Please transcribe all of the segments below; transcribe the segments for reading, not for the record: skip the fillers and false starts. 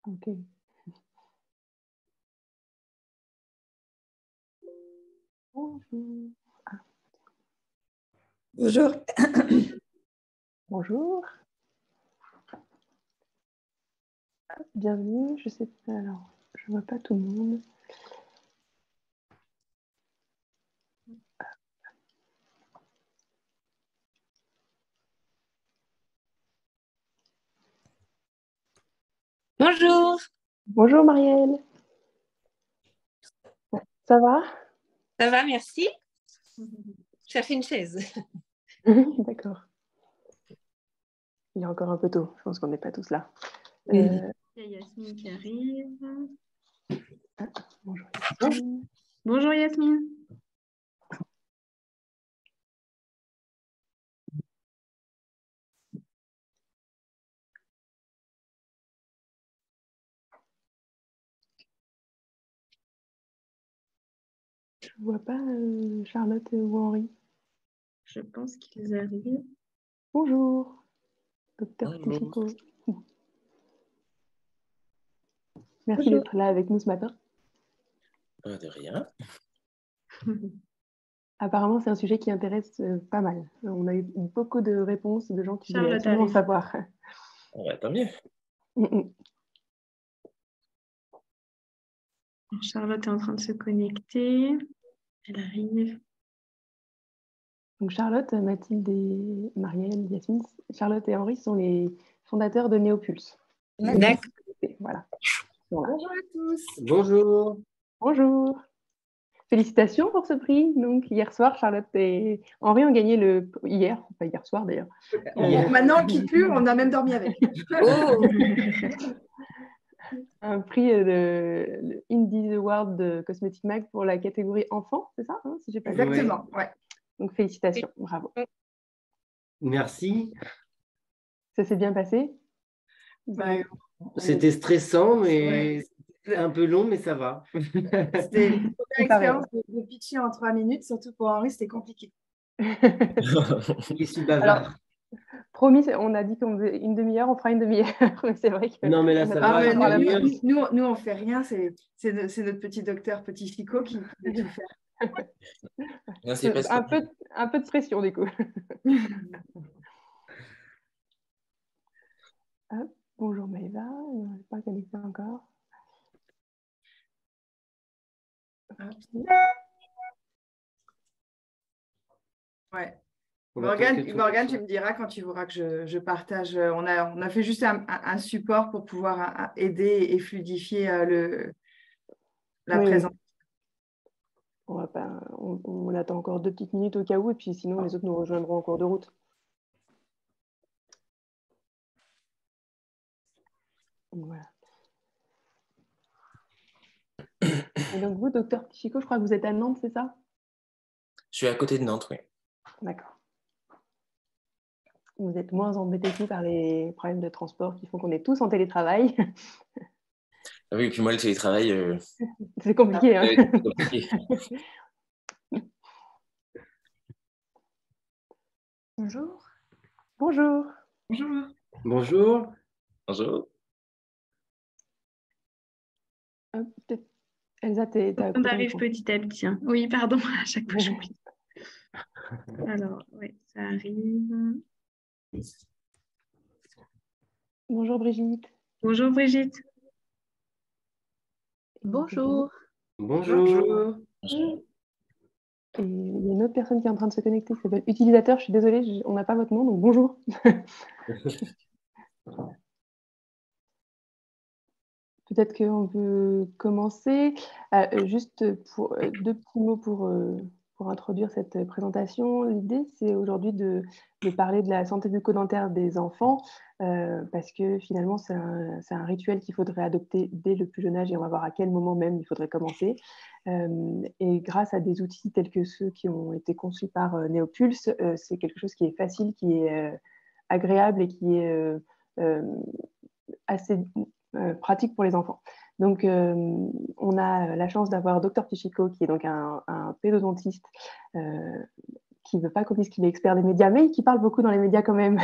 Ok. Bonjour. Ah. Bonjour. Bonjour. Bienvenue. Je sais pas, alors, je vois pas tout le monde. Bonjour. Bonjour Marielle. Ça va? Ça va, merci. J'ai fait une chaise. D'accord. Il est encore un peu tôt. Je pense qu'on n'est pas tous là. Il y a Yasmine qui arrive. Bonjour Yasmine. Bonjour Yasmine. Je ne vois pas Charlotte ou Henri. Je pense qu'ils arrivent. Bonjour, docteur Tichico. Merci Bonjour. d'être là avec nous ce matin. De rien. Apparemment, c'est un sujet qui intéresse pas mal. On a eu beaucoup de réponses de gens qui voulaient Charlotte absolument arrive. savoir. Ouais, tant mieux. Charlotte est en train de se connecter. Elle arrive. Donc Charlotte, Mathilde et Marielle, Yasmine, Charlotte et Henri sont les fondateurs de Néopulse. D'accord. Voilà. Bonjour à tous. Bonjour. Bonjour. Félicitations pour ce prix. Donc hier soir, Charlotte et Henri ont gagné pas hier soir d'ailleurs. Maintenant, on ne quitte plus, on a même dormi avec. Oh. Un prix le Indies Award de Cosmetic Mag pour la catégorie enfant, c'est ça si j'ai pas Exactement, ouais. Donc félicitations, bravo. Merci. Ça s'est bien passé? C'était stressant, mais c'était un peu long, mais ça va. C'était une première expérience de pitcher en 3 minutes, surtout pour Henri, c'était compliqué. Je suis bavard. Alors, promis, on a dit qu'on faisait une demi-heure, on fera une demi-heure. Mais c'est vrai que Non, mais là, ça va. Nous, on ne fait rien, c'est notre petit docteur, petit Chico qui peut tout faire. Non, c'est pas un peu de pression, du coup. Hop, bonjour Maëva, on n'est pas connecté encore. Ouais. Morgane, tu me diras quand tu voudras que je partage. On a fait juste un support pour pouvoir aider et fluidifier la présentation. On attend encore 2 petites minutes au cas où, et puis sinon les autres nous rejoindront en cours de route. Voilà. Et donc vous, docteur Chico, je crois que vous êtes à Nantes, c'est ça? Je suis à côté de Nantes, oui. D'accord. Vous êtes moins embêtés que nous par les problèmes de transport qui font qu'on est tous en télétravail. Oui, et puis moi, le télétravail... C'est compliqué. Hein. C'est compliqué. Bonjour. Bonjour. Bonjour. Bonjour. Bonjour. Peut-être Elsa, On arrive petit à petit. Hein. Oui, pardon, à chaque fois j'oublie. Alors, oui, ça arrive. Bonjour Brigitte. Bonjour Brigitte. Bonjour. Bonjour. Et il y a une autre personne qui est en train de se connecter qui s'appelle utilisateur. Je suis désolée, on n'a pas votre nom, donc bonjour. Peut-être qu'on peut commencer. Juste pour 2 petits mots pour introduire cette présentation. L'idée, c'est aujourd'hui de parler de la santé bucco-dentaire des enfants, parce que finalement, c'est un rituel qu'il faudrait adopter dès le plus jeune âge, et on va voir à quel moment même il faudrait commencer. Et grâce à des outils tels que ceux qui ont été conçus par Néopulse, c'est quelque chose qui est facile, qui est agréable et qui est assez pratique pour les enfants. Donc, on a la chance d'avoir Dr Tichico, qui est donc un pédodontiste qui ne veut pas qu'on dise qu'il est expert des médias, mais qui parle beaucoup dans les médias quand même,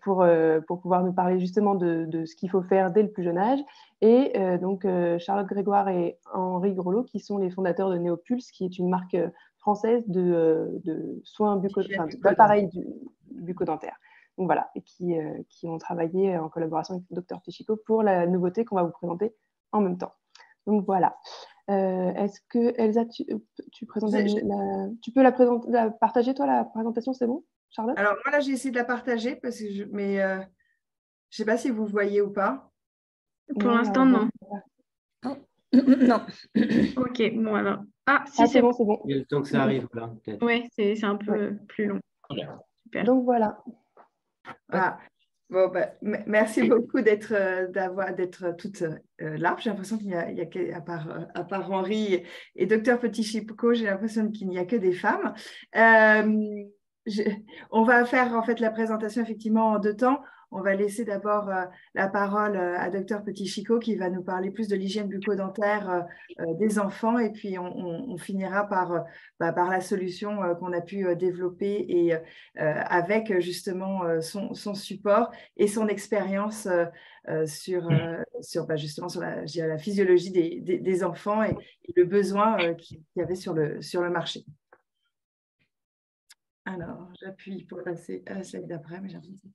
pour pouvoir nous parler justement de ce qu'il faut faire dès le plus jeune âge. Et donc, Charlotte Grégoire et Henri Grelot, qui sont les fondateurs de Neopulse, qui est une marque française de soins d'appareils bucco-dentaires. Donc voilà, et qui ont travaillé en collaboration avec le Dr Pichico pour la nouveauté qu'on va vous présenter en même temps. Donc voilà. Est-ce que Elsa, tu peux la partager, toi, la présentation, c'est bon, Charlotte? Alors, moi, là, j'ai essayé de la partager, mais je ne sais pas si vous voyez ou pas. Pour l'instant, non. Non. Ok, bon alors. Ah, si, c'est bon, c'est bon. Il y a le temps que ça arrive, là, peut-être. Oui, c'est un peu plus long. Super. Donc voilà. Ah. Bon, merci beaucoup d'être toute là. J'ai l'impression qu'il n'y a, à part Henri et Dr Pichico, j'ai l'impression qu'il n'y a que des femmes. On va faire en fait la présentation effectivement en 2 temps. On va laisser d'abord la parole à Dr Pichico qui va nous parler plus de l'hygiène bucco-dentaire des enfants, et puis on finira par la solution qu'on a pu développer et avec justement son support et son expérience sur la physiologie des enfants et le besoin qu'il y avait sur le marché. Alors, j'appuie pour passer à la slide d'après, mais j'ai l'impression.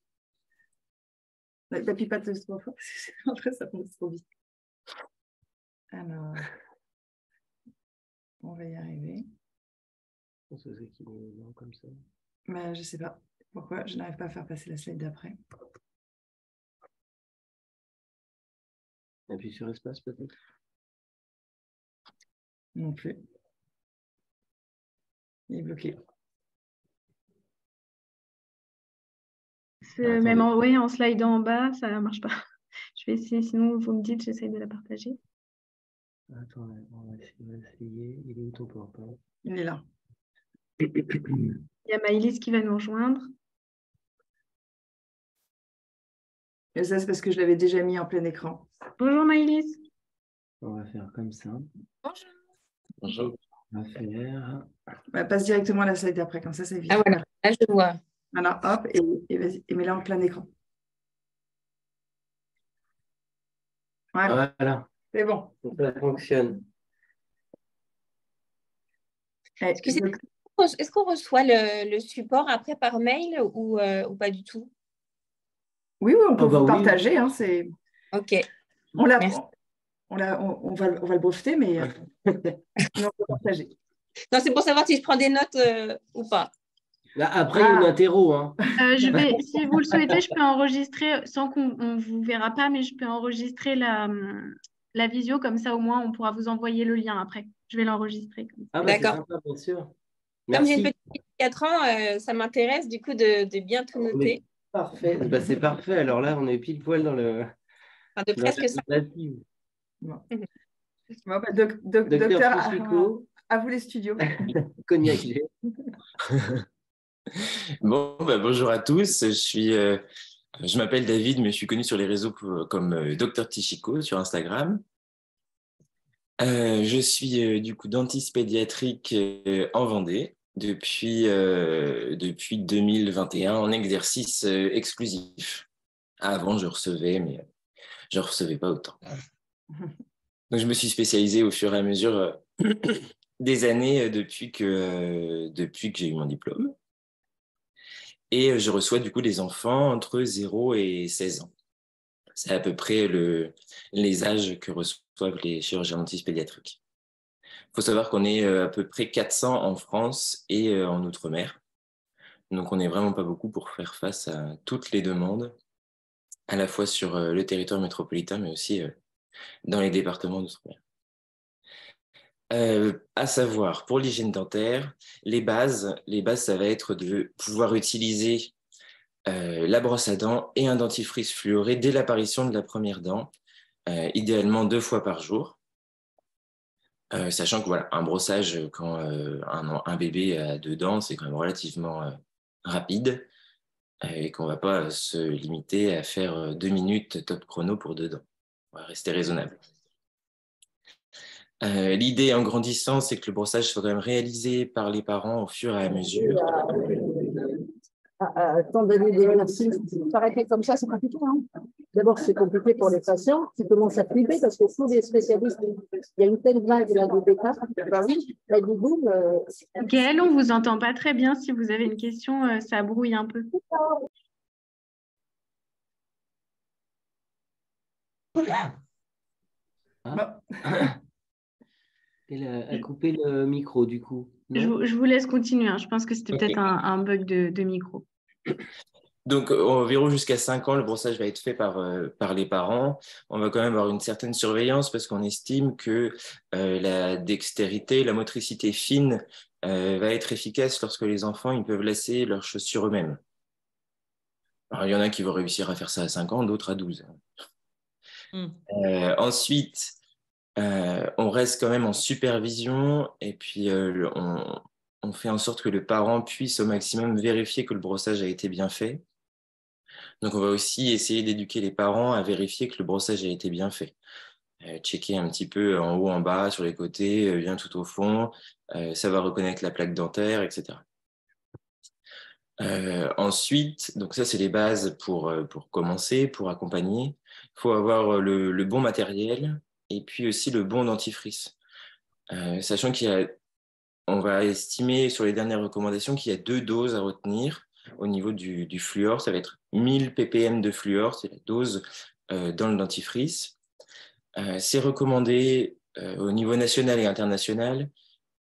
T'appuies pas trop fort, parce que après ça passe trop vite. Alors, on va y arriver. Je pense que c'est qui est comme ça. Mais je ne sais pas pourquoi je n'arrive pas à faire passer la slide d'après. Appuie sur espace peut-être. Non plus. Il est bloqué. Même en slidant en bas, ça ne marche pas. Je vais essayer, sinon vous me dites, j'essaie de la partager. Attends, on va essayer. Il est où ton PowerPoint? Il est là. Il y a Maëlys qui va nous rejoindre. Et ça, c'est parce que je l'avais déjà mis en plein écran. Bonjour Maëlys. On va faire comme ça. Bonjour. Bonjour. On va faire... Passe directement à la slide d'après, comme ça évite. Ah voilà, là je vois. Voilà, hop, et vas-y, et mets-la en plein écran. Voilà. C'est bon. Ça fonctionne. Est-ce qu'on reçoit le support après par mail ou pas du tout? Oui, on peut vous partager. Hein, ok. On va le breveter, mais on peut partager. Non, c'est pour savoir si je prends des notes ou pas. Là, après, il y a une interro. Hein. Si vous le souhaitez, je peux enregistrer, sans qu'on ne vous verra pas, mais je peux enregistrer la visio, comme ça au moins on pourra vous envoyer le lien après. Je vais l'enregistrer. C'est sympa, bien sûr. Merci. Comme j'ai une petite fille de 4 ans, ça m'intéresse du coup de bien tout noter. Parfait, c'est parfait. Alors là, on est pile poil dans le... de presque ça. Docteur Pichico, à vous les studios. Cognac. Bon, bonjour à tous. Je m'appelle David, mais je suis connu sur les réseaux comme Dr Pichico sur Instagram. Je suis du coup dentiste pédiatrique en Vendée depuis 2021 en exercice exclusif. Avant, je recevais, mais je ne recevais pas autant. Donc, je me suis spécialisé au fur et à mesure des années depuis que j'ai eu mon diplôme. Et je reçois du coup des enfants entre 0 et 16 ans. C'est à peu près les âges que reçoivent les chirurgiens dentistes pédiatriques. Il faut savoir qu'on est à peu près 400 en France et en Outre-mer. Donc, on n'est vraiment pas beaucoup pour faire face à toutes les demandes, à la fois sur le territoire métropolitain, mais aussi dans les départements d'Outre-mer. À savoir, pour l'hygiène dentaire, les bases, ça va être de pouvoir utiliser la brosse à dents et un dentifrice fluoré dès l'apparition de la première dent, idéalement 2 fois par jour. Sachant que un brossage quand un bébé a 2 dents, c'est quand même relativement rapide et qu'on ne va pas se limiter à faire 2 minutes top chrono pour 2 dents. On va rester raisonnable. L'idée en grandissant, c'est que le brossage soit quand même réalisé par les parents au fur et à mesure. Tant d'années d'exercice, s'arrêter comme ça, c'est compliqué. Hein. D'abord, c'est compliqué pour les patients qui commencent à flipper parce que tous les spécialistes, il y a une telle vague là de départ. Bah oui, là, du boom. Gaëlle, on ne vous entend pas très bien. Si vous avez une question, ça brouille un peu. Ah. Elle a coupé le micro, du coup. Je vous laisse continuer. Hein. Je pense que c'était peut-être un bug de micro. Donc, environ jusqu'à 5 ans, le brossage va être fait par les parents. On va quand même avoir une certaine surveillance parce qu'on estime que la dextérité, la motricité fine va être efficace lorsque les enfants ils peuvent lasser leurs chaussures eux-mêmes. Alors, il y en a qui vont réussir à faire ça à 5 ans, d'autres à 12. Ensuite, on reste quand même en supervision et puis on fait en sorte que le parent puisse au maximum vérifier que le brossage a été bien fait. Donc, on va aussi essayer d'éduquer les parents à vérifier que le brossage a été bien fait. Checker un petit peu en haut, en bas, sur les côtés, bien tout au fond, savoir reconnaître la plaque dentaire, etc. Ensuite, donc ça, c'est les bases pour commencer, pour accompagner. Il faut avoir le bon matériel et puis aussi le bon dentifrice. Sachant on va estimer sur les dernières recommandations qu'il y a 2 doses à retenir. Au niveau du fluor, ça va être 1000 ppm de fluor, c'est la dose dans le dentifrice. C'est recommandé au niveau national et international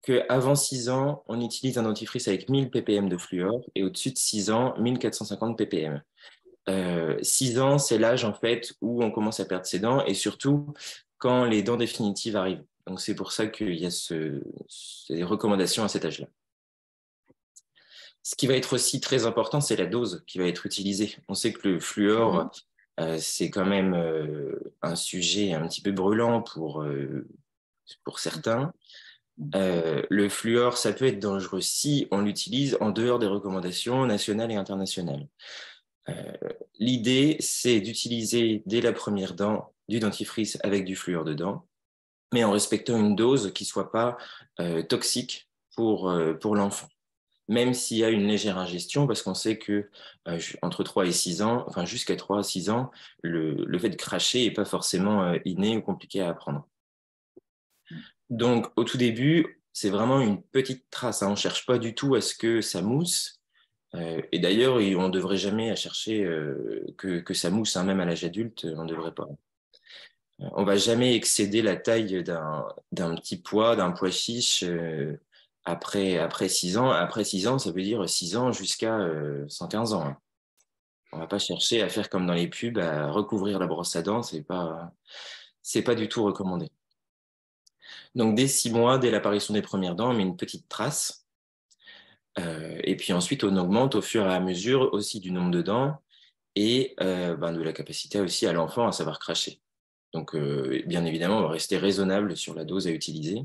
qu'avant 6 ans, on utilise un dentifrice avec 1000 ppm de fluor et au-dessus de 6 ans, 1450 ppm. 6 ans, c'est l'âge en fait où on commence à perdre ses dents et surtout quand les dents définitives arrivent. Donc c'est pour ça qu'il y a ces recommandations à cet âge-là. Ce qui va être aussi très important, c'est la dose qui va être utilisée. On sait que le fluor, c'est quand même un sujet un petit peu brûlant pour certains. Le fluor, ça peut être dangereux si on l'utilise en dehors des recommandations nationales et internationales. L'idée, c'est d'utiliser dès la première dent du dentifrice avec du fluor dedans, mais en respectant une dose qui ne soit pas toxique pour l'enfant. Même s'il y a une légère ingestion, parce qu'on sait que entre 3 et 6 ans, enfin jusqu'à 3 à 6 ans, le fait de cracher n'est pas forcément inné ou compliqué à apprendre. Donc, au tout début, c'est vraiment une petite trace. Hein. On ne cherche pas du tout à ce que ça mousse. Et d'ailleurs, on ne devrait jamais à chercher que ça mousse, hein, même à l'âge adulte, on ne devrait pas. On ne va jamais excéder la taille d'un petit pois, d'un pois chiche après 6 ans. Après 6 ans, ça veut dire 6 ans jusqu'à 115 ans. Hein. On ne va pas chercher à faire comme dans les pubs, à recouvrir la brosse à dents. Ce n'est pas du tout recommandé. Donc, dès 6 mois, dès l'apparition des premières dents, on met une petite trace. Et puis ensuite, on augmente au fur et à mesure aussi du nombre de dents et de la capacité aussi à l'enfant à savoir cracher. Donc, bien évidemment, on va rester raisonnable sur la dose à utiliser.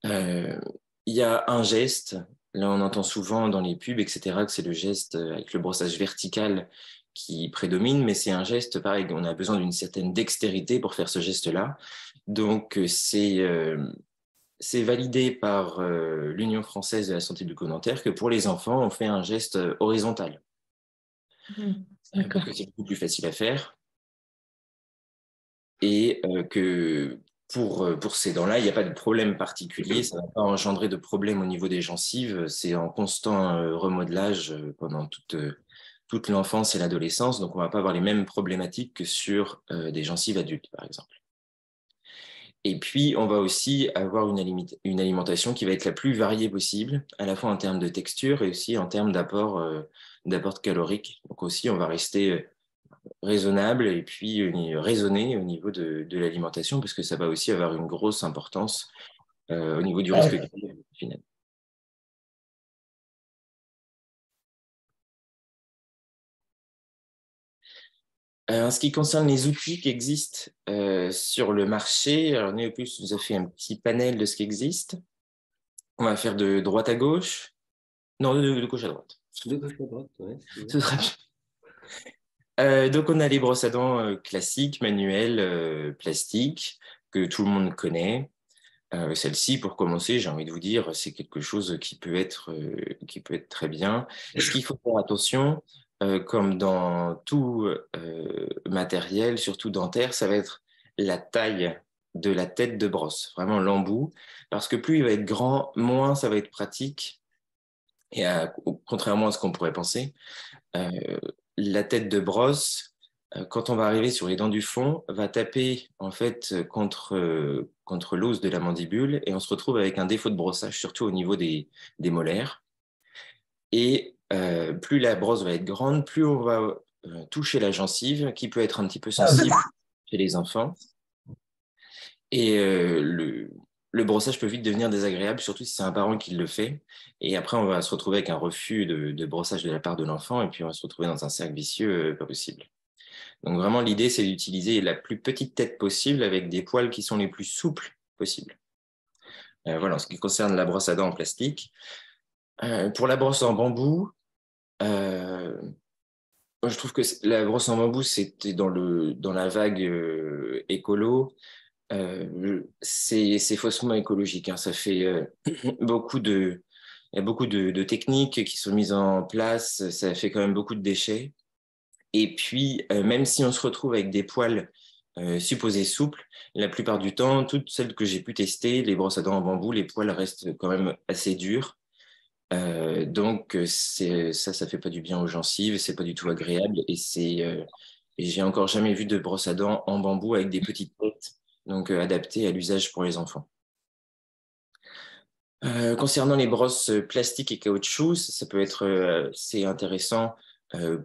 Il y a un geste, là on entend souvent dans les pubs, etc., que c'est le geste avec le brossage vertical qui prédomine, mais c'est un geste pareil, on a besoin d'une certaine dextérité pour faire ce geste-là. Donc, c'est validé par l'Union française de la santé bucco-dentaire que pour les enfants, on fait un geste horizontal. Parce que c'est beaucoup plus facile à faire. Et que pour ces dents-là, il n'y a pas de problème particulier, ça ne va pas engendrer de problème au niveau des gencives. C'est en constant remodelage pendant toute l'enfance et l'adolescence, donc on ne va pas avoir les mêmes problématiques que sur des gencives adultes, par exemple. Et puis, on va aussi avoir une alimentation qui va être la plus variée possible, à la fois en termes de texture et aussi en termes d'apport calorique. Donc aussi, on va rester raisonnable et puis raisonné au niveau de l'alimentation, parce que ça va aussi avoir une grosse importance au niveau du risque final. En ce qui concerne les outils qui existent sur le marché, alors Neopus nous a fait un petit panel de ce qui existe. On va faire de droite à gauche. Non, de gauche à droite. De gauche à droite, ouais. Ce sera bien. Donc, on a les brosses à dents classiques, manuelles, plastiques. que tout le monde connaît. Celle-ci, pour commencer, j'ai envie de vous dire, c'est quelque chose qui peut être très bien. Ce qu'il faut faire attention, comme dans tout matériel, surtout dentaire, ça va être la taille de la tête de brosse, vraiment l'embout, parce que plus il va être grand, moins ça va être pratique. Et contrairement à ce qu'on pourrait penser, la tête de brosse, quand on va arriver sur les dents du fond, va taper en fait contre l'os de la mandibule et on se retrouve avec un défaut de brossage, surtout au niveau des molaires. Et plus la brosse va être grande, plus on va toucher la gencive, qui peut être un petit peu sensible chez les enfants. Et le brossage peut vite devenir désagréable, surtout si c'est un parent qui le fait. Et après, on va se retrouver avec un refus de brossage de la part de l'enfant, et puis on va se retrouver dans un cercle vicieux pas possible. Donc vraiment, l'idée, c'est d'utiliser la plus petite tête possible avec des poils qui sont les plus souples possibles. Voilà, en ce qui concerne la brosse à dents en plastique. Pour la brosse en bambou, je trouve que la brosse en bambou, c'était dans la vague écolo. C'est faussement écologique, hein. Ça fait il y a beaucoup de techniques qui sont mises en place. Ça fait quand même beaucoup de déchets. Et puis, même si on se retrouve avec des poils supposés souples, la plupart du temps, toutes celles que j'ai pu tester, les brosses à dents en bambou, les poils restent quand même assez durs. Donc, ça fait pas du bien aux gencives, c'est pas du tout agréable. Et j'ai encore jamais vu de brosse à dents en bambou avec des petites têtes, donc adaptées à l'usage pour les enfants. Concernant les brosses plastiques et caoutchouc, ça peut être assez intéressant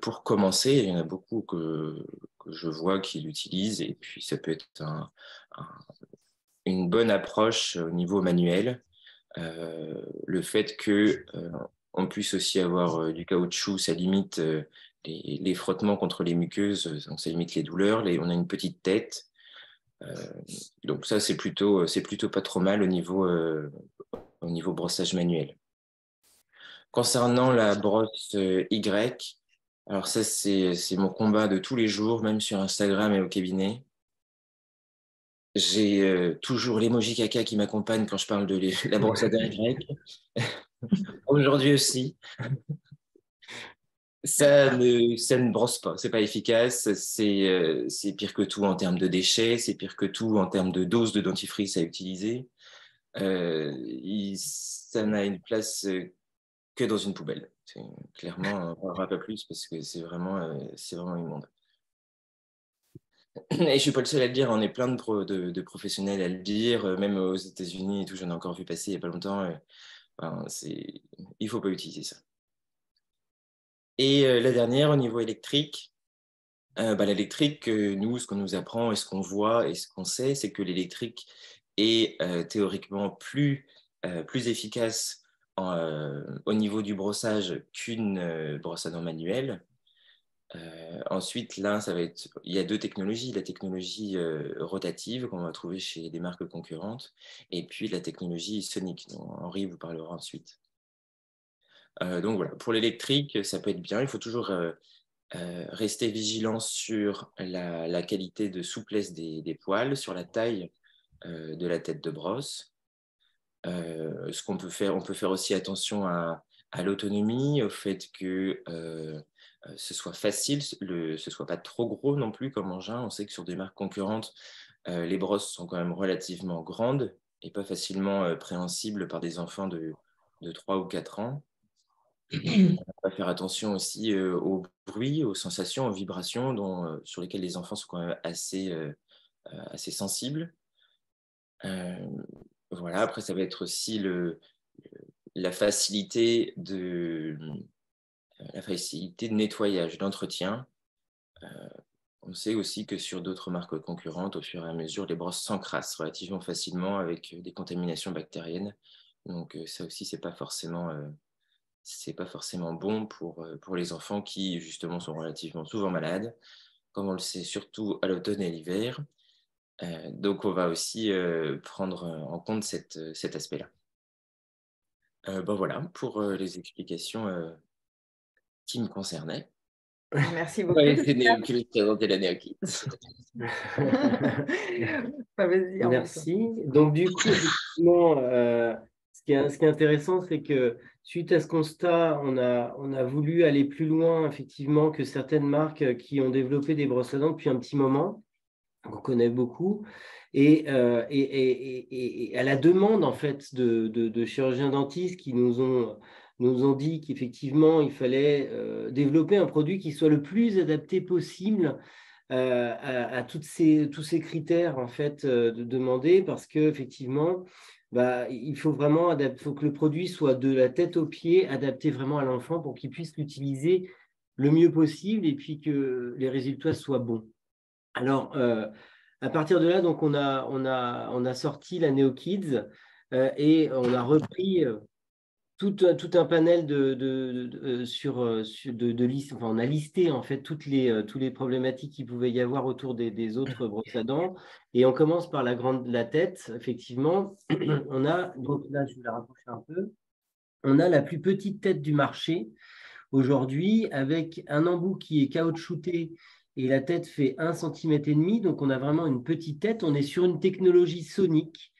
pour commencer. Il y en a beaucoup que je vois qui l'utilisent et puis ça peut être une bonne approche au niveau manuel. Le fait qu'on puisse aussi avoir du caoutchouc, ça limite les frottements contre les muqueuses, donc ça limite les douleurs. On a une petite tête. Donc ça, c'est plutôt pas trop mal au niveau brossage manuel. Concernant la brosse Y, alors ça, c'est mon combat de tous les jours, même sur Instagram et au cabinet. J'ai toujours l'emoji caca qui m'accompagne quand je parle de la brosse à dents Y. Aujourd'hui aussi. Ça ne brosse pas, c'est pas efficace, c'est pire que tout en termes de déchets, c'est pire que tout en termes de dose de dentifrice à utiliser. Ça n'a une place que dans une poubelle. Clairement, on ne parlera pas plus parce que c'est vraiment immonde. Et je ne suis pas le seul à le dire, on est plein de professionnels à le dire, même aux États-Unis et tout, j'en ai encore vu passer il n'y a pas longtemps. Il ne faut pas utiliser ça. Et la dernière, au niveau électrique, l'électrique, nous, ce qu'on nous apprend et ce qu'on voit et ce qu'on sait, c'est que l'électrique est théoriquement plus efficace au niveau du brossage qu'une brosse à dents manuelle. Ensuite, là, il y a deux technologies, la technologie rotative qu'on va trouver chez des marques concurrentes et puis la technologie sonique dont Henri vous parlera ensuite. Donc voilà, pour l'électrique, ça peut être bien, il faut toujours rester vigilant sur la qualité de souplesse des poils, sur la taille de la tête de brosse. Ce qu'on peut faire, on peut faire aussi attention à l'autonomie, au fait que ce soit facile, ce soit pas trop gros non plus comme engin. On sait que sur des marques concurrentes, les brosses sont quand même relativement grandes et pas facilement préhensibles par des enfants de 3 ou 4 ans. On va faire attention aussi au bruit, aux sensations, aux vibrations sur lesquelles les enfants sont quand même assez sensibles. Voilà, après, ça va être aussi la facilité de nettoyage, d'entretien. On sait aussi que sur d'autres marques concurrentes, au fur et à mesure, les brosses s'encrassent relativement facilement avec des contaminations bactériennes. Donc ça aussi, c'est pas forcément bon pour les enfants qui, justement, sont relativement souvent malades, comme on le sait, surtout à l'automne et l'hiver. Donc, on va aussi prendre en compte cet aspect-là. Voilà, pour les explications qui me concernaient. Merci beaucoup. Ouais, c'est Néocul qui présentait la Néokit. Merci. Donc, du coup, effectivement, ce qui est intéressant, c'est que suite à ce constat, on a voulu aller plus loin, effectivement, que certaines marques qui ont développé des brosses à dents depuis un petit moment, qu'on connaît beaucoup, et à la demande, en fait, de chirurgiens dentistes qui nous ont dit qu'effectivement, il fallait développer un produit qui soit le plus adapté possible à tous ces critères en fait de demander, parce que effectivement il faut vraiment faut que le produit soit de la tête aux pieds adapté vraiment à l'enfant pour qu'il puisse l'utiliser le mieux possible et puis que les résultats soient bons. Alors à partir de là, donc on a sorti la NeoKids et on a repris tout un panel de listes. Enfin, on a listé en fait toutes les problématiques qu'il pouvait y avoir autour des autres brosses à dents. Et on commence par la tête, effectivement. On a, donc là, je vais la rapprocher un peu. On a la plus petite tête du marché aujourd'hui avec un embout qui est caoutchouté et la tête fait 1,5 cm. Donc, on a vraiment une petite tête. On est sur une technologie sonique.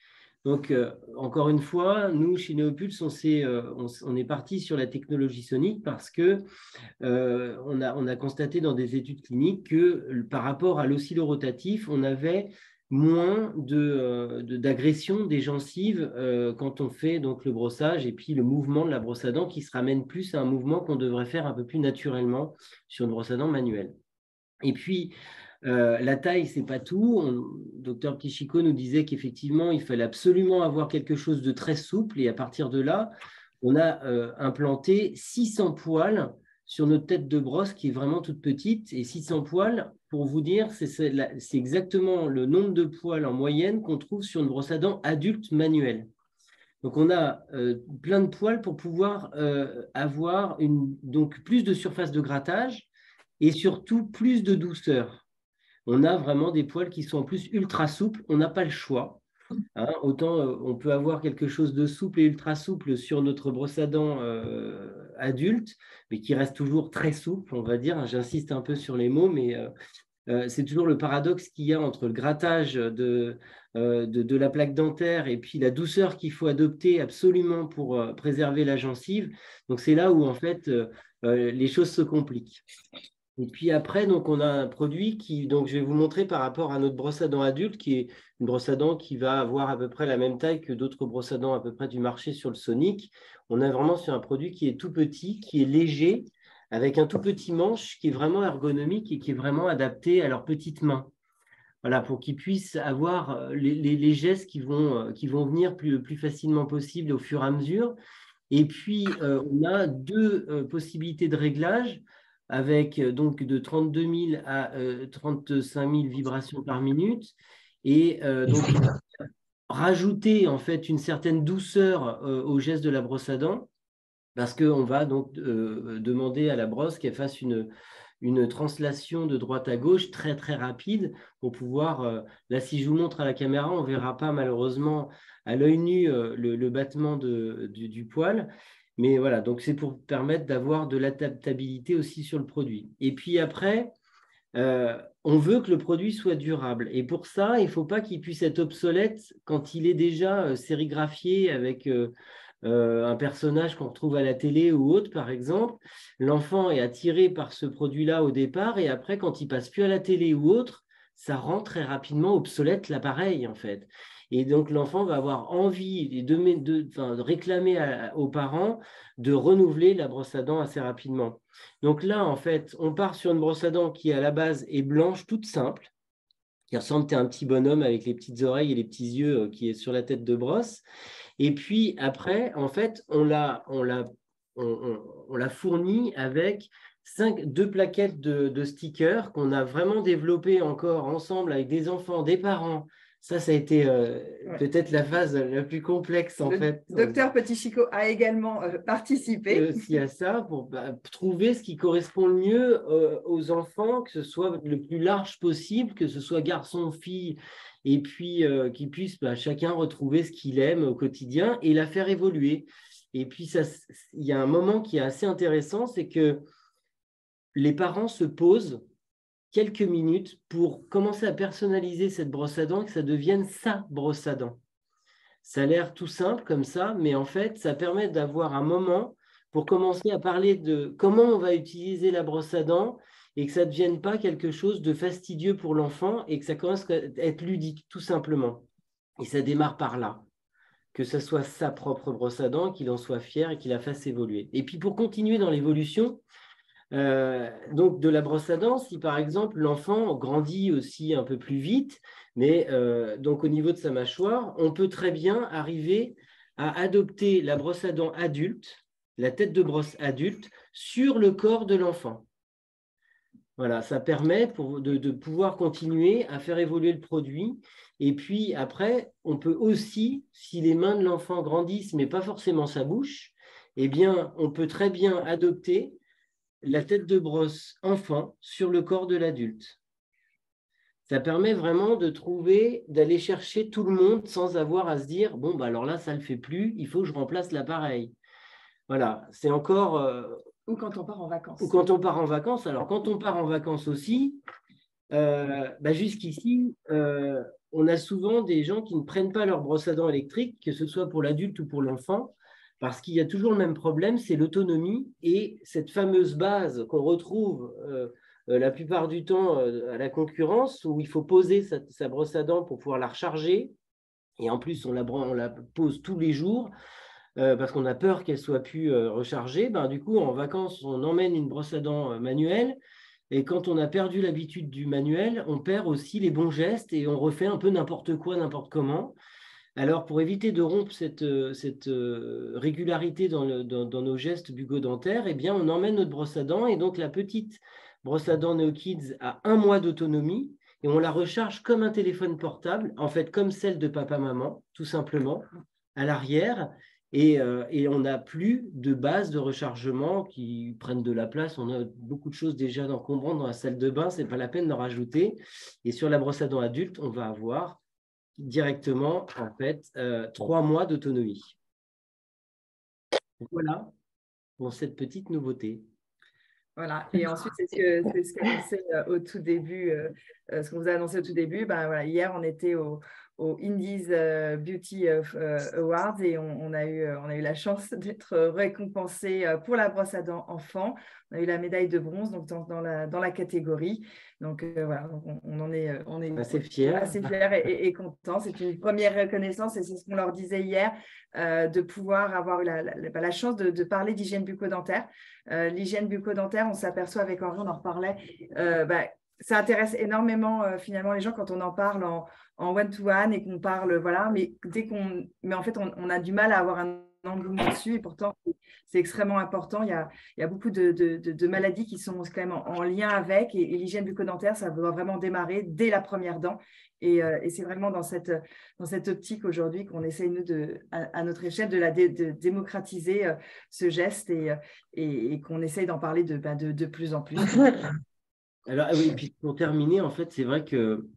Donc, encore une fois, nous, chez Néopulse, on est parti sur la technologie sonique parce que on a constaté dans des études cliniques que par rapport à l'oscillorotatif, on avait moins d'agression des gencives quand on fait donc le brossage et puis le mouvement de la brosse à dents qui se ramène plus à un mouvement qu'on devrait faire un peu plus naturellement sur une brosse à dents manuelle. Et puis, la taille, ce n'est pas tout. Docteur Kishiko nous disait qu'effectivement, il fallait absolument avoir quelque chose de très souple. Et à partir de là, on a implanté 600 poils sur notre tête de brosse qui est vraiment toute petite. Et 600 poils, pour vous dire, c'est exactement le nombre de poils en moyenne qu'on trouve sur une brosse à dents adulte manuelle. Donc, on a plein de poils pour pouvoir avoir donc plus de surface de grattage et surtout plus de douceur. On a vraiment des poils qui sont en plus ultra souples. On n'a pas le choix. Hein. Autant on peut avoir quelque chose de souple et ultra souple sur notre brosse à dents adulte, mais qui reste toujours très souple, on va dire. J'insiste un peu sur les mots, mais c'est toujours le paradoxe qu'il y a entre le grattage de la plaque dentaire et puis la douceur qu'il faut adopter absolument pour préserver la gencive. Donc, c'est là où, en fait, les choses se compliquent. Et puis après, donc, on a un produit donc, je vais vous montrer par rapport à notre brosse à dents adulte, qui est une brosse à dents qui va avoir à peu près la même taille que d'autres brosses à dents à peu près du marché sur le Sonic. On est vraiment sur un produit qui est tout petit, qui est léger, avec un tout petit manche qui est vraiment ergonomique et qui est vraiment adapté à leurs petites mains. Voilà, pour qu'ils puissent avoir les gestes qui vont venir le plus facilement possible au fur et à mesure. Et puis, on a deux possibilités de réglage avec donc de 32 000 à 35 000 vibrations par minute. Et donc, rajouter en fait une certaine douceur au geste de la brosse à dents, parce qu'on va donc demander à la brosse qu'elle fasse une translation de droite à gauche très très rapide pour pouvoir, là si je vous montre à la caméra, on ne verra pas malheureusement à l'œil nu le battement du poil, mais voilà, donc c'est pour permettre d'avoir de l'adaptabilité aussi sur le produit. Et puis après, on veut que le produit soit durable. Et pour ça, il ne faut pas qu'il puisse être obsolète quand il est déjà sérigraphié avec un personnage qu'on retrouve à la télé ou autre, par exemple. L'enfant est attiré par ce produit-là au départ et après, quand il passe plus à la télé ou autre, ça rend très rapidement obsolète l'appareil, en fait. Et donc, l'enfant va avoir envie de réclamer aux parents de renouveler la brosse à dents assez rapidement. Donc là, en fait, on part sur une brosse à dents qui, à la base, est blanche, toute simple, qui ressemble à un petit bonhomme avec les petites oreilles et les petits yeux qui est sur la tête de brosse. Et puis après, en fait, on l'a fourni avec deux plaquettes de stickers qu'on a vraiment développées encore ensemble avec des enfants, des parents. Ça a été peut-être la phase la plus complexe en fait. Docteur Petit-Chico a également participé. Aussi à ça pour trouver ce qui correspond le mieux aux enfants, que ce soit le plus large possible, que ce soit garçon, fille, et puis qu'ils puissent chacun retrouver ce qu'il aime au quotidien et la faire évoluer. Et puis, il y a un moment qui est assez intéressant, c'est que les parents se posent quelques minutes pour commencer à personnaliser cette brosse à dents et que ça devienne sa brosse à dents. Ça a l'air tout simple comme ça, mais en fait, ça permet d'avoir un moment pour commencer à parler de comment on va utiliser la brosse à dents et que ça ne devienne pas quelque chose de fastidieux pour l'enfant et que ça commence à être ludique, tout simplement. Et ça démarre par là, que ce soit sa propre brosse à dents, qu'il en soit fier et qu'il la fasse évoluer. Et puis pour continuer dans l'évolution, donc de la brosse à dents, si par exemple l'enfant grandit aussi un peu plus vite, mais donc au niveau de sa mâchoire, on peut très bien arriver à adopter la brosse à dents adulte, la tête de brosse adulte, sur le corps de l'enfant. Voilà, ça permet de pouvoir continuer à faire évoluer le produit. Et puis après, on peut aussi, si les mains de l'enfant grandissent, mais pas forcément sa bouche, eh bien, on peut très bien adopter la tête de brosse enfant sur le corps de l'adulte. Ça permet vraiment d'aller chercher tout le monde sans avoir à se dire, bon, bah alors là, ça ne le fait plus, il faut que je remplace l'appareil. Voilà, c'est encore... Ou quand on part en vacances. Ou quand on part en vacances. Alors, quand on part en vacances aussi, jusqu'ici, on a souvent des gens qui ne prennent pas leur brosse à dents électrique, que ce soit pour l'adulte ou pour l'enfant, parce qu'il y a toujours le même problème, c'est l'autonomie et cette fameuse base qu'on retrouve la plupart du temps à la concurrence, où il faut poser sa brosse à dents pour pouvoir la recharger. Et en plus, on la pose tous les jours. Parce qu'on a peur qu'elle soit plus rechargée. Du coup, en vacances, on emmène une brosse à dents manuelle. Et quand on a perdu l'habitude du manuel, on perd aussi les bons gestes et on refait un peu n'importe quoi, n'importe comment. Alors, pour éviter de rompre cette régularité dans nos gestes bucco-dentaires, eh bien, on emmène notre brosse à dents. Et donc, la petite brosse à dents NeoKids a 1 mois d'autonomie. Et on la recharge comme un téléphone portable, en fait, comme celle de papa-maman, tout simplement, à l'arrière. Et on n'a plus de base de rechargement qui prennent de la place. On a beaucoup de choses déjà encombrantes dans la salle de bain, ce n'est pas la peine d'en rajouter. Et sur la brosse à dents adulte, on va avoir directement en fait 3 mois d'autonomie. Voilà pour cette petite nouveauté. Voilà, et ensuite, c'est ce qu'annoncé au tout début, ce qu'on vous a annoncé au tout début. Voilà, hier, on était au Indies Beauty Awards et on a eu la chance d'être récompensé pour la brosse à dents enfant. On a eu la médaille de bronze donc dans la catégorie. Donc voilà, on est assez fiers et contents. C'est une première reconnaissance et c'est ce qu'on leur disait hier, de pouvoir avoir eu la chance de parler d'hygiène bucco-dentaire. L'hygiène bucco-dentaire, on s'aperçoit avec Henri, on en reparlait, ça intéresse énormément finalement les gens quand on en parle en one-to-one et qu'on parle, voilà, mais en fait, on a du mal à avoir un engouement dessus et pourtant, c'est extrêmement important. Il y a beaucoup de maladies qui sont quand même en lien avec et l'hygiène bucco-dentaire, ça doit vraiment démarrer dès la première dent. Et c'est vraiment dans cette optique aujourd'hui qu'on essaye, nous, à notre échelle, de démocratiser ce geste et qu'on essaye d'en parler de plus en plus. Alors, oui, et puis pour terminer, en fait, c'est vrai que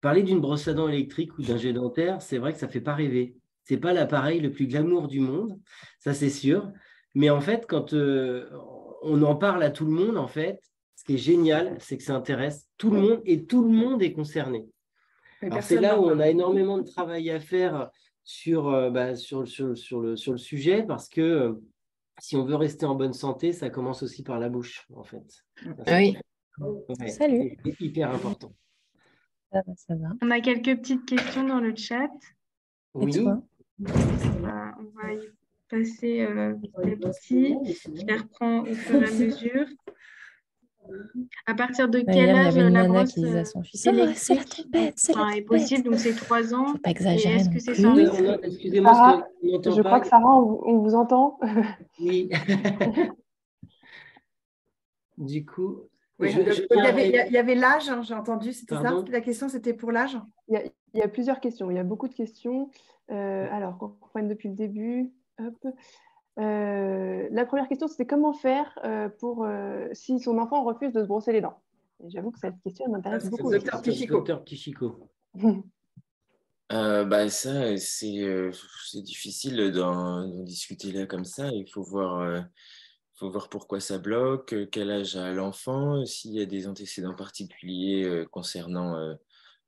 parler d'une brosse à dents électrique ou d'un jet dentaire, c'est vrai que ça ne fait pas rêver. Ce n'est pas l'appareil le plus glamour du monde, ça c'est sûr. Mais en fait, quand on en parle à tout le monde, en fait, ce qui est génial, c'est que ça intéresse tout le monde et tout le monde est concerné. Alors, c'est là où on a énormément de travail à faire sur le sujet parce que si on veut rester en bonne santé, ça commence aussi par la bouche, en fait. Oui. Ouais, Salut. c'est hyper important. Ça va. On a quelques petites questions dans le chat. Oui. On va y passer petit à petit. Je les reprends au fur et à mesure. À partir de quel âge la brosse électrique est possible? Donc c'est 3 ans. Faut pas exagérer. Est-ce que c'est plus. sans Excusez-moi, Sarah, je crois que Sarah, on vous entend. Oui. Du coup, oui, il y avait l'âge, hein, j'ai entendu, c'était ça? La question, c'était pour l'âge? Il y a plusieurs questions, il y a beaucoup de questions. Alors, qu'on reprenne depuis le début. Hop. La première question, c'était comment faire si son enfant refuse de se brosser les dents. J'avoue que cette question m'intéresse beaucoup. Docteur Tichico. Ça, c'est difficile d'en discuter là comme ça. Il faut voir faut voir pourquoi ça bloque, quel âge a l'enfant, s'il y a des antécédents particuliers concernant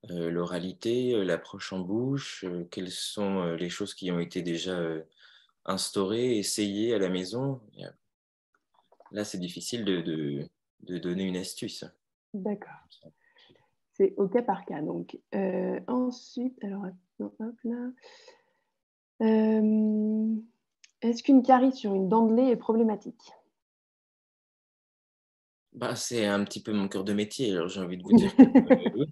l'oralité, l'approche en bouche, quelles sont les choses qui ont été déjà instaurées, essayées à la maison. Là, c'est difficile de donner une astuce. D'accord. C'est au cas par cas. Donc, ensuite, alors, hop là. Est-ce qu'une carie sur une dent de lait est problématique? Bah, c'est un petit peu mon cœur de métier, alors j'ai envie de vous dire que oui.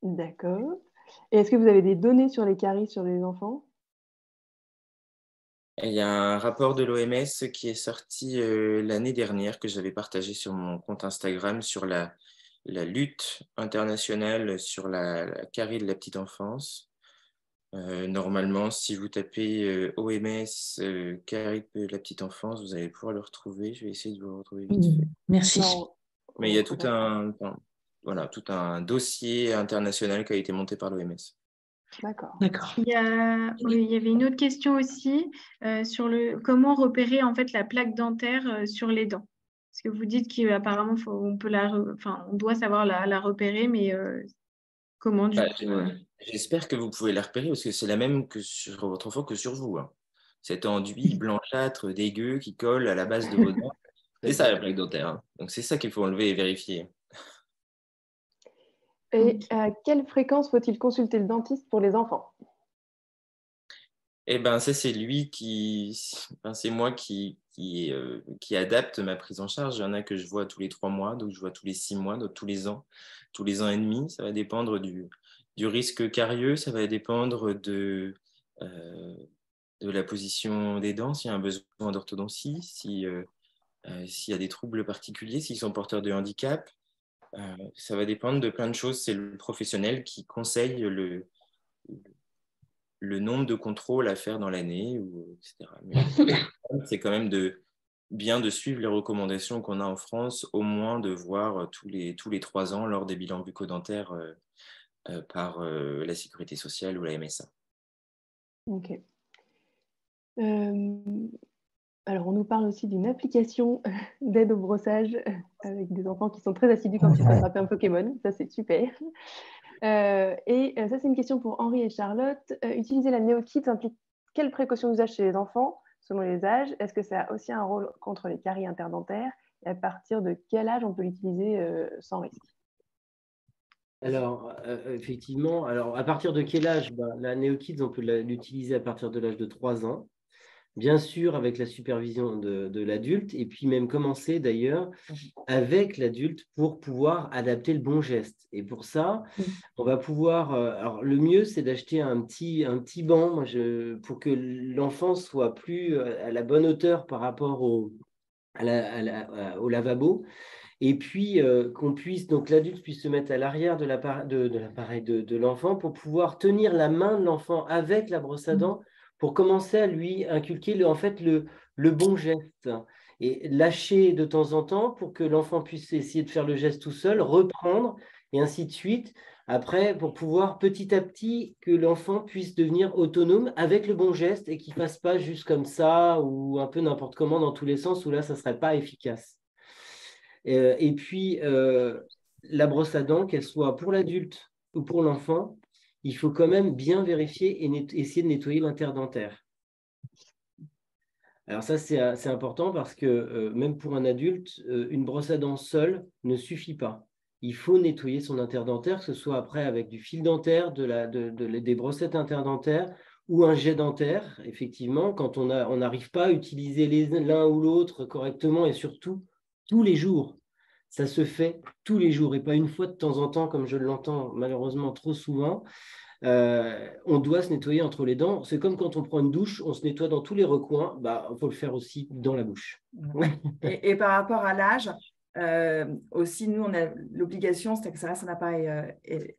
D'accord. Et est-ce que vous avez des données sur les caries sur les enfants? Il y a un rapport de l'OMS qui est sorti l'année dernière, que j'avais partagé sur mon compte Instagram, sur la lutte internationale sur la carie de la petite enfance. Normalement, si vous tapez OMS carie de la petite enfance, vous allez pouvoir le retrouver. Je vais essayer de vous le retrouver vite fait. Merci. Mais il y a tout un dossier international qui a été monté par l'OMS. D'accord. Il y avait une autre question aussi sur comment repérer en fait la plaque dentaire sur les dents. Parce que vous dites qu'apparemment on doit savoir la repérer, mais comment du coup J'espère que vous pouvez la repérer parce que c'est la même que sur votre enfant que sur vous. Hein. Cet enduit blanchâtre, dégueu qui colle à la base de vos dents. C'est ça la plaque dentaire. Hein. Donc c'est ça qu'il faut enlever et vérifier. Et à quelle fréquence faut-il consulter le dentiste pour les enfants? Eh ben, ça, c'est c'est moi qui adapte ma prise en charge. Il y en a que je vois tous les 3 mois, d'autres je vois tous les 6 mois, d'autres tous les ans et demi. Ça va dépendre du risque carieux, ça va dépendre de la position des dents, s'il y a un besoin d'orthodontie, s'il y a des troubles particuliers, s'ils sont porteurs de handicap. Ça va dépendre de plein de choses. C'est le professionnel qui conseille le nombre de contrôles à faire dans l'année, etc. Mais c'est quand même bien de suivre les recommandations qu'on a en France, au moins de voir tous les 3 ans lors des bilans bucco-dentaires par la Sécurité sociale ou la MSA. Ok. Alors, on nous parle aussi d'une application d'aide au brossage avec des enfants qui sont très assidus quand ils attrapent un Pokémon. Ça, c'est super. Et ça, c'est une question pour Henri et Charlotte. Utiliser la NeoKids implique quelle précaution d'usage chez les enfants, selon les âges? Est-ce que ça a aussi un rôle contre les caries interdentaires? Et à partir de quel âge on peut l'utiliser sans risque? Alors, effectivement, à partir de quel âge? La NeoKids, on peut l'utiliser à partir de l'âge de 3 ans. Bien sûr, avec la supervision de l'adulte, et puis même commencer d'ailleurs avec l'adulte pour pouvoir adapter le bon geste. Et pour ça, on va pouvoir... alors, le mieux, c'est d'acheter un petit banc pour que l'enfant soit plus à la bonne hauteur par rapport au lavabo. Et puis, donc l'adulte puisse se mettre à l'arrière de l'appareil de l'enfant pour pouvoir tenir la main de l'enfant avec la brosse à dents pour commencer à lui inculquer le bon geste et lâcher de temps en temps pour que l'enfant puisse essayer de faire le geste tout seul, reprendre et ainsi de suite. Après, pour pouvoir petit à petit que l'enfant puisse devenir autonome avec le bon geste et qu'il ne fasse pas juste comme ça ou un peu n'importe comment dans tous les sens où là, ça ne serait pas efficace. Et puis, la brosse à dents, qu'elle soit pour l'adulte ou pour l'enfant, il faut quand même bien vérifier et essayer de nettoyer l'interdentaire. Alors ça, c'est important parce que même pour un adulte, une brosse à dents seule ne suffit pas. Il faut nettoyer son interdentaire, que ce soit après avec du fil dentaire, des brossettes interdentaires ou un jet dentaire, effectivement, quand on n'arrive pas à utiliser l'un ou l'autre correctement et surtout tous les jours. Ça se fait tous les jours et pas une fois de temps en temps, comme je l'entends malheureusement trop souvent. On doit se nettoyer entre les dents. C'est comme quand on prend une douche, on se nettoie dans tous les recoins. Il faut le faire aussi dans la bouche. Et par rapport à l'âge, aussi, nous, on a l'obligation, c'est que ça reste un appareil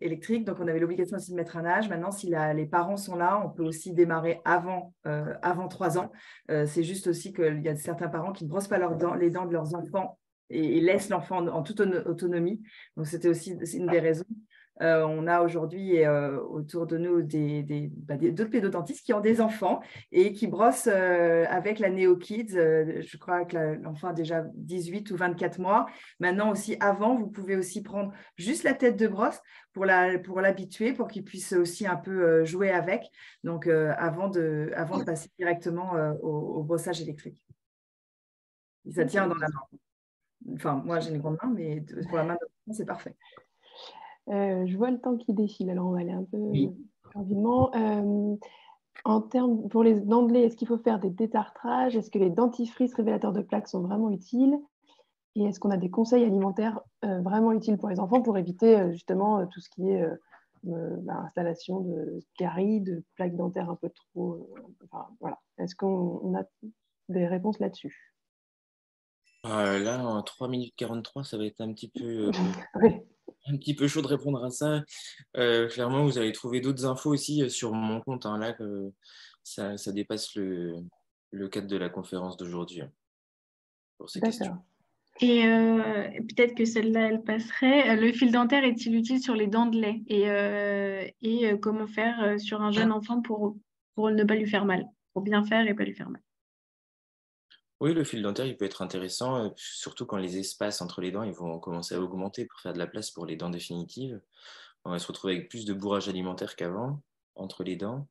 électrique, donc on avait l'obligation aussi de mettre un âge. Maintenant, si les parents sont là, on peut aussi démarrer avant 3 ans. C'est juste aussi qu'il y a certains parents qui ne brossent pas les dents de leurs enfants et laissent l'enfant en toute autonomie. Donc, c'était aussi une des raisons. On a aujourd'hui autour de nous d'autres pédodontistes qui ont des enfants et qui brossent avec la NeoKids. Je crois que l'enfant a déjà 18 ou 24 mois. Maintenant aussi, avant, vous pouvez aussi prendre juste la tête de brosse pour l'habituer, pour qu'il puisse aussi un peu jouer avec. Donc, avant de passer directement au brossage électrique. Ça tient dans la main. Enfin, moi, j'ai une grande main, mais pour la main de l'enfant, c'est parfait. Je vois le temps qui défile, alors on va aller un peu rapidement. En termes, pour les dents de lait, est-ce qu'il faut faire des détartrages? Est-ce que les dentifrices révélateurs de plaques sont vraiment utiles? Et est-ce qu'on a des conseils alimentaires vraiment utiles pour les enfants pour éviter justement tout ce qui est installation de caries, de plaques dentaires un peu trop... enfin, voilà. Est-ce qu'on a des réponses là-dessus? Là, en 3 minutes 43, ça va être un petit peu, Oui. un petit peu chaud de répondre à ça. Clairement, vous allez trouver d'autres infos aussi sur mon compte. Hein, là, ça dépasse le cadre de la conférence d'aujourd'hui pour ces questions. Et peut-être que celle-là, elle passerait. Le fil dentaire est-il utile sur les dents de lait? Et comment faire sur un jeune enfant pour ne pas lui faire mal? Pour bien faire et pas lui faire mal. Oui, le fil dentaire, il peut être intéressant, surtout quand les espaces entre les dents ils vont commencer à augmenter pour faire de la place pour les dents définitives. On va se retrouver avec plus de bourrage alimentaire qu'avant entre les dents.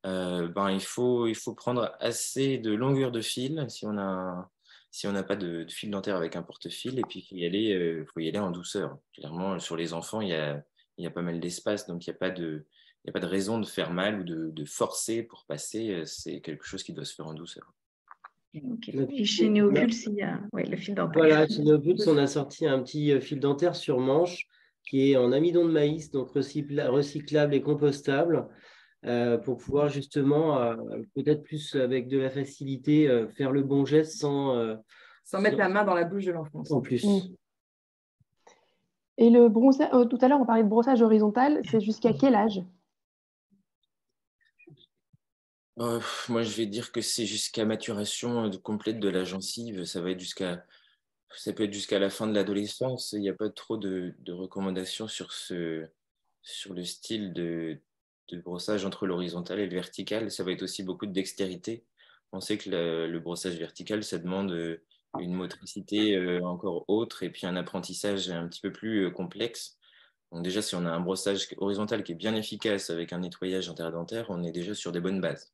Il faut prendre assez de longueur de fil si on n'a pas de fil dentaire avec un porte-fil, et puis il faut y aller en douceur. Clairement, sur les enfants, il y a pas mal d'espace, donc il n'y a pas de raison de faire mal ou de forcer pour passer. C'est quelque chose qui doit se faire en douceur. Okay. Et chez Neopulse, il y a le fil dentaire. Voilà, chez Neopulse, on a sorti un petit fil dentaire sur manche qui est en amidon de maïs, donc recyclable et compostable, pour pouvoir justement, peut-être plus avec de la facilité, faire le bon geste sans mettre la main dans la bouche de l'enfant. En plus. Et le brossage, tout à l'heure, on parlait de brossage horizontal, c'est jusqu'à quel âge? Moi, je vais dire que c'est jusqu'à maturation complète de la gencive. Ça peut être jusqu'à la fin de l'adolescence. Il n'y a pas trop de recommandations sur le style de brossage entre l'horizontal et le vertical. Ça va être aussi beaucoup de dextérité. On sait que le brossage vertical, ça demande une motricité encore autre et puis un apprentissage un petit peu plus complexe. Donc déjà, si on a un brossage horizontal qui est bien efficace avec un nettoyage interdentaire, on est déjà sur des bonnes bases.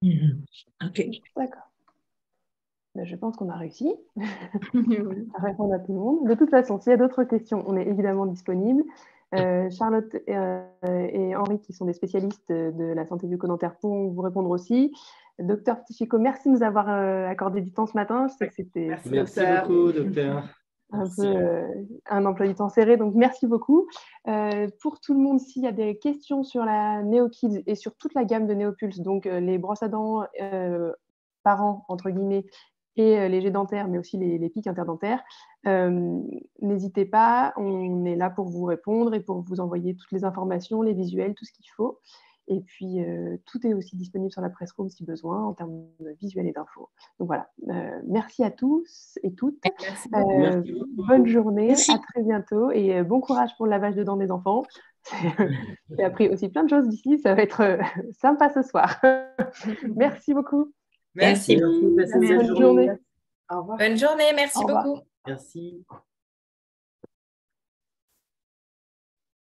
Ok. D'accord. Je pense qu'on a réussi à répondre à tout le monde. De toute façon, s'il y a d'autres questions, on est évidemment disponible. Charlotte et Henri, qui sont des spécialistes de la santé bucco-dentaire, pourront vous répondre aussi. Docteur Ptifico, merci de nous avoir accordé du temps ce matin. Je sais que c'était merci beaucoup, docteur. Un emploi du temps serré, donc merci beaucoup. Pour tout le monde, s'il y a des questions sur la NeoKids et sur toute la gamme de Neopulse, donc les brosses à dents parents, entre guillemets, et les jets dentaires, mais aussi les pics interdentaires, n'hésitez pas, on est là pour vous répondre et pour vous envoyer toutes les informations, les visuels, tout ce qu'il faut. Et puis, tout est aussi disponible sur la press room si besoin, en termes de visuels et d'infos. Donc voilà, merci à tous et toutes. Bonne journée, à très bientôt et bon courage pour le lavage de dents des enfants. J'ai appris aussi plein de choses d'ici, ça va être sympa ce soir. Merci beaucoup. Merci. Bonne journée. Au revoir. Bonne journée, merci beaucoup. Merci.